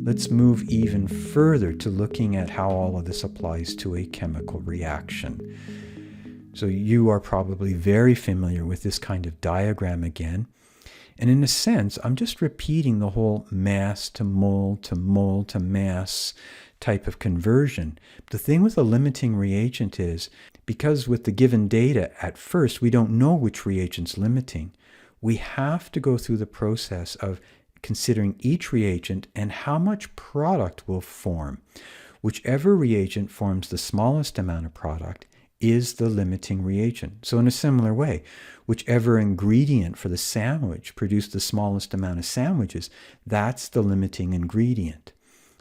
let's move even further to looking at how all of this applies to a chemical reaction. So you are probably very familiar with this kind of diagram again. And in a sense, I'm just repeating the whole mass to mole to mole to mass type of conversion. The thing with a limiting reagent is, because with the given data at first, we don't know which reagent's limiting, we have to go through the process of considering each reagent and how much product will form. Whichever reagent forms the smallest amount of product is the limiting reagent. So in a similar way, whichever ingredient for the sandwich produced the smallest amount of sandwiches, that's the limiting ingredient.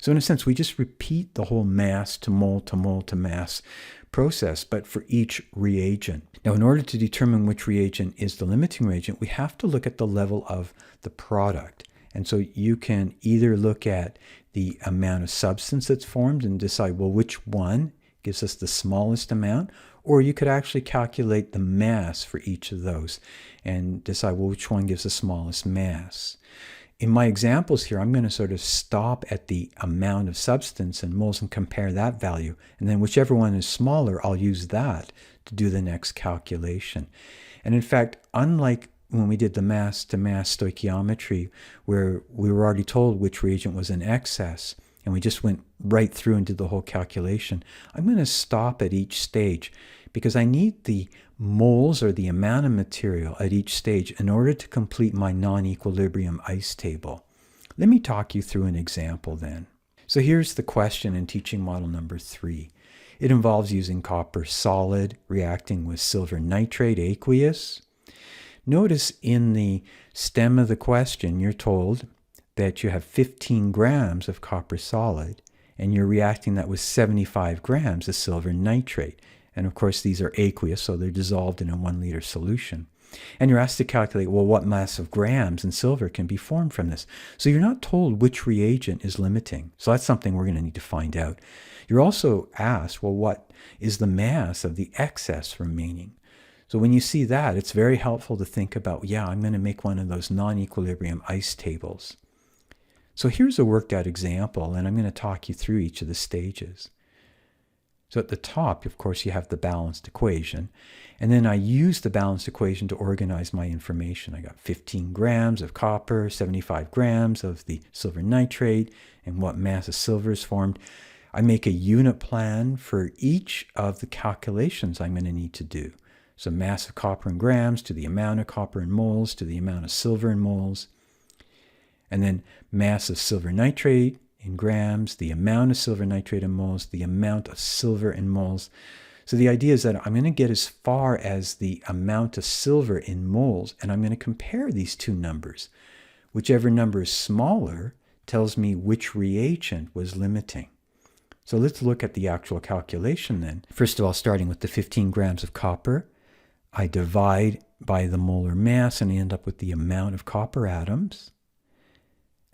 So in a sense, we just repeat the whole mass to mole to mole to mass process, but for each reagent. Now, in order to determine which reagent is the limiting reagent, we have to look at the level of the product. And so you can either look at the amount of substance that's formed and decide, well, which one gives us the smallest amount, or you could actually calculate the mass for each of those and decide, well, which one gives the smallest mass. In my examples here, I'm going to sort of stop at the amount of substance in moles and compare that value. And then whichever one is smaller, I'll use that to do the next calculation. And in fact, unlike when we did the mass-to-mass stoichiometry, where we were already told which reagent was in excess, and we just went right through and did the whole calculation, I'm going to stop at each stage because I need the moles or the amount of material at each stage in order to complete my non-equilibrium ice table. Let me talk you through an example then. So here's the question in teaching model number 3. It involves using copper solid reacting with silver nitrate aqueous. Notice in the stem of the question, you're told that you have 15 grams of copper solid and you're reacting that with 75 grams of silver nitrate. And of course, these are aqueous, so they're dissolved in a 1 liter solution. And you're asked to calculate, well, what mass of grams in silver can be formed from this? So you're not told which reagent is limiting. So that's something we're going to need to find out. You're also asked, well, what is the mass of the excess remaining? So when you see that, it's very helpful to think about, yeah, I'm going to make one of those non-equilibrium ice tables. So here's a worked out example, and I'm going to talk you through each of the stages. So at the top, of course, you have the balanced equation. And then I use the balanced equation to organize my information. I got 15 grams of copper, 75 grams of the silver nitrate, and what mass of silver is formed. I make a unit plan for each of the calculations I'm going to need to do. So mass of copper in grams to the amount of copper in moles to the amount of silver in moles. And then mass of silver nitrate in grams, the amount of silver nitrate in moles, the amount of silver in moles. So the idea is that I'm going to get as far as the amount of silver in moles, and I'm going to compare these two numbers. Whichever number is smaller tells me which reagent was limiting. So let's look at the actual calculation then. First of all, starting with the 15 grams of copper, I divide by the molar mass and I end up with the amount of copper atoms.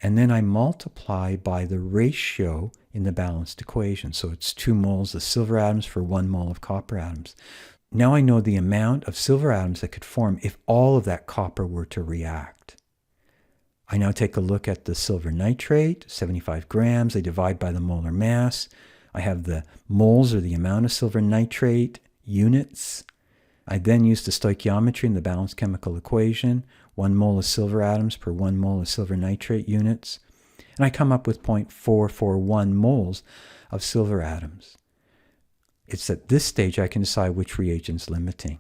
And then I multiply by the ratio in the balanced equation. So it's 2 moles of silver atoms for 1 mole of copper atoms. Now I know the amount of silver atoms that could form if all of that copper were to react. I now take a look at the silver nitrate, 75 grams. I divide by the molar mass. I have the moles or the amount of silver nitrate units. I then use the stoichiometry in the balanced chemical equation, 1 mole of silver atoms per 1 mole of silver nitrate units, and I come up with 0.441 moles of silver atoms. It's at this stage I can decide which reagent's limiting.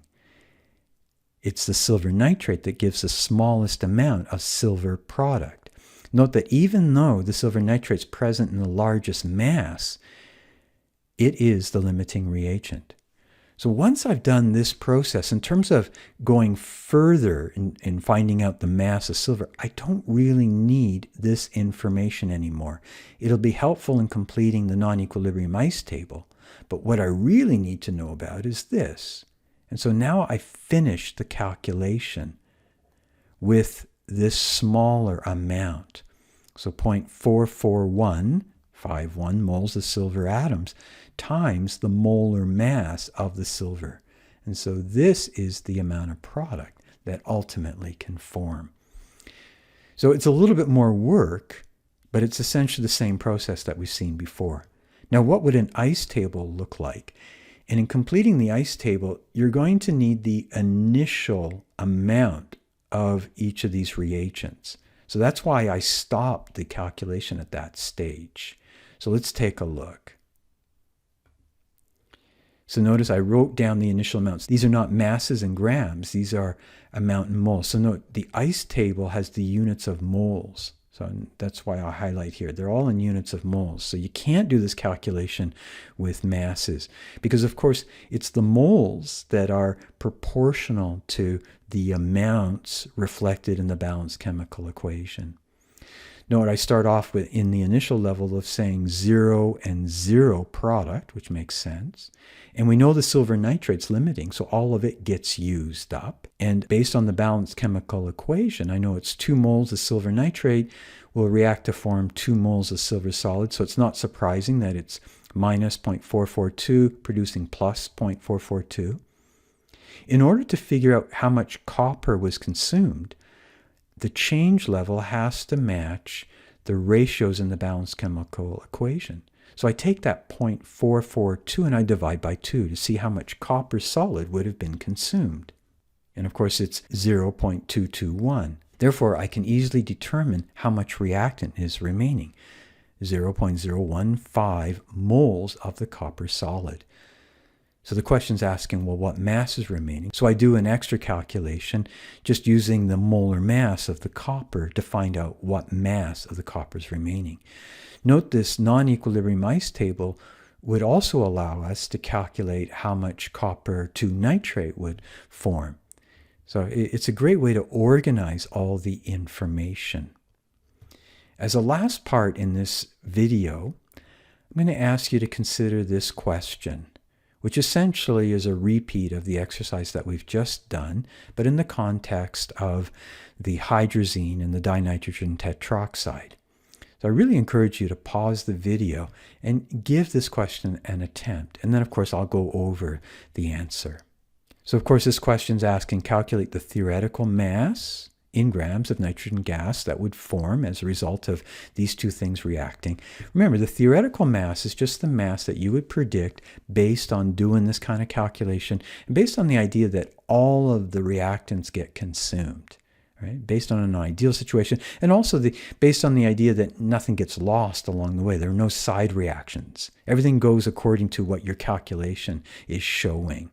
It's the silver nitrate that gives the smallest amount of silver product. Note that even though the silver nitrate is present in the largest mass, it is the limiting reagent. So once I've done this process, in terms of going further in finding out the mass of silver, I don't really need this information anymore. It'll be helpful in completing the non-equilibrium ice table, but what I really need to know about is this. And so now I finish the calculation with this smaller amount. So 0.44151 moles of silver atoms times the molar mass of the silver. And so this is the amount of product that ultimately can form. So it's a little bit more work but it's essentially the same process that we've seen before. Now, what would an ice table look like? And in completing the ice table, you're going to need the initial amount of each of these reagents. So that's why I stopped the calculation at that stage. So let's take a look. So notice I wrote down the initial amounts. These are not masses in grams. These are amount in moles. So note, the ice table has the units of moles. So that's why I highlight here. They're all in units of moles. So you can't do this calculation with masses because, of course, it's the moles that are proportional to the amounts reflected in the balanced chemical equation. Note I start off with in the initial level of saying 0 and 0 product, which makes sense. And we know the silver nitrate's limiting, so all of it gets used up. And based on the balanced chemical equation, I know it's 2 moles of silver nitrate will react to form 2 moles of silver solid. So it's not surprising that it's minus 0.442 producing plus 0.442. In order to figure out how much copper was consumed, the change level has to match the ratios in the balanced chemical equation. So I take that 0.442 and I divide by 2 to see how much copper solid would have been consumed. And of course it's 0.221. Therefore I can easily determine how much reactant is remaining. 0.015 moles of the copper solid. So the question's asking, well, what mass is remaining? So I do an extra calculation just using the molar mass of the copper to find out what mass of the copper is remaining. Note this non-equilibrium ice table would also allow us to calculate how much copper to nitrate would form. So it's a great way to organize all the information. As a last part in this video, I'm going to ask you to consider this question, which essentially is a repeat of the exercise that we've just done, but in the context of the hydrazine and the dinitrogen tetroxide. So I really encourage you to pause the video and give this question an attempt. And then, of course, I'll go over the answer. So, of course, this question is asking, calculate the theoretical mass in grams of nitrogen gas that would form as a result of these two things reacting. Remember, the theoretical mass is just the mass that you would predict based on doing this kind of calculation and based on the idea that all of the reactants get consumed, right? Based on an ideal situation, and also based on the idea that nothing gets lost along the way. There are no side reactions. Everything goes according to what your calculation is showing.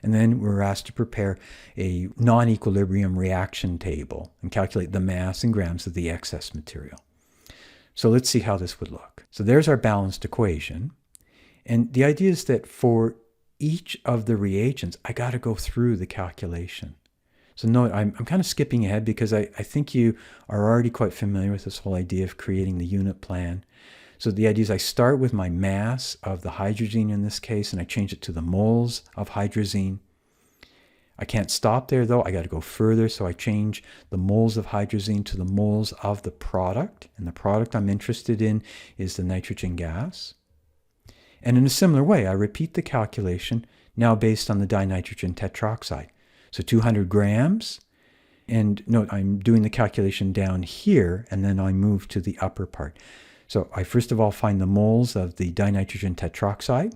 And then we're asked to prepare a non-equilibrium reaction table and calculate the mass in grams of the excess material. So let's see how this would look. So there's our balanced equation. And the idea is that for each of the reagents, I got to go through the calculation. So note, I'm kind of skipping ahead because I think you are already quite familiar with this whole idea of creating the unit plan. So the idea is I start with my mass of the hydrazine in this case, and I change it to the moles of hydrazine. I can't stop there though, I got to go further, so I change the moles of hydrazine to the moles of the product, and the product I'm interested in is the nitrogen gas. And in a similar way, I repeat the calculation, now based on the dinitrogen tetroxide. So 200 grams, and note I'm doing the calculation down here, and then I move to the upper part. So I first of all find the moles of the dinitrogen tetroxide,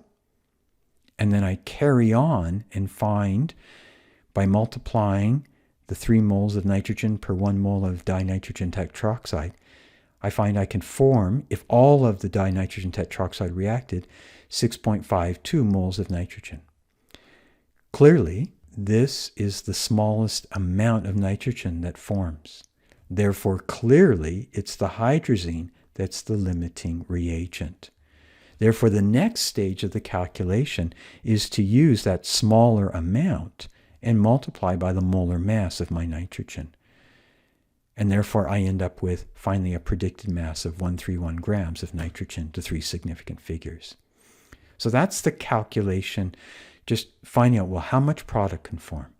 and then I carry on and find, by multiplying the 3 moles of nitrogen per 1 mole of dinitrogen tetroxide, I find I can form, if all of the dinitrogen tetroxide reacted, 6.52 moles of nitrogen. Clearly, this is the smallest amount of nitrogen that forms. Therefore, clearly, it's the hydrazine that's the limiting reagent. Therefore, the next stage of the calculation is to use that smaller amount and multiply by the molar mass of my nitrogen. And therefore, I end up with finally a predicted mass of 131 grams of nitrogen to 3 significant figures. So that's the calculation, just finding out, well, how much product can form.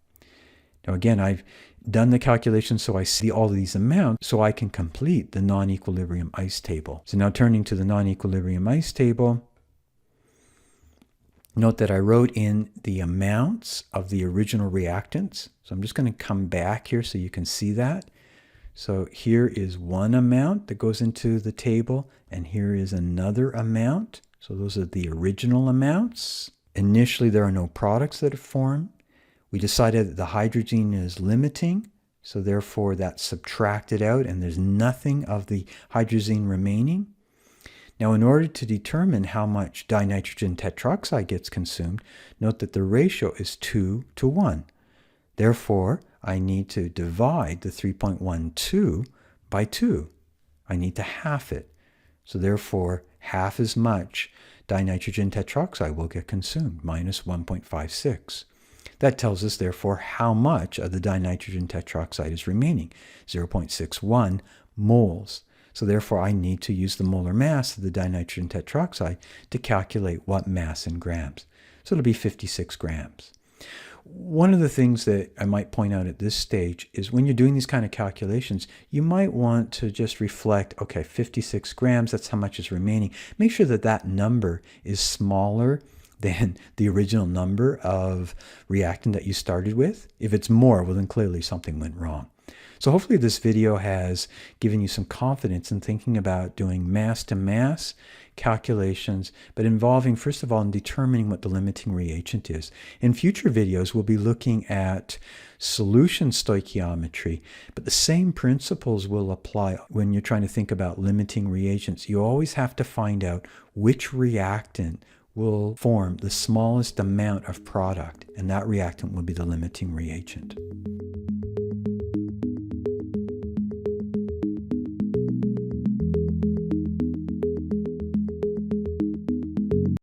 Now again, I've done the calculation so I see all of these amounts so I can complete the non-equilibrium ice table. So now turning to the non-equilibrium ice table, note that I wrote in the amounts of the original reactants. So I'm just going to come back here so you can see that. So here is one amount that goes into the table, and here is another amount. So those are the original amounts. Initially, there are no products that are formed. We decided that the hydrogen is limiting, so therefore that's subtracted out, and there's nothing of the hydrazine remaining. Now, in order to determine how much dinitrogen tetroxide gets consumed, note that the ratio is 2 to 1. Therefore, I need to divide the 3.12 by 2. I need to half it. So therefore, half as much dinitrogen tetroxide will get consumed, minus 1.56. That tells us, therefore, how much of the dinitrogen tetroxide is remaining, 0.61 moles. So therefore, I need to use the molar mass of the dinitrogen tetroxide to calculate what mass in grams. So it'll be 56 grams. One of the things that I might point out at this stage is when you're doing these kind of calculations, you might want to just reflect, okay, 56 grams, that's how much is remaining. Make sure that that number is smaller than the original number of reactant that you started with. If it's more, well, then clearly something went wrong. So hopefully this video has given you some confidence in thinking about doing mass-to-mass calculations, but involving, first of all, in determining what the limiting reagent is. In future videos, we'll be looking at solution stoichiometry, but the same principles will apply when you're trying to think about limiting reagents. You always have to find out which reactant will form the smallest amount of product, and that reactant will be the limiting reagent.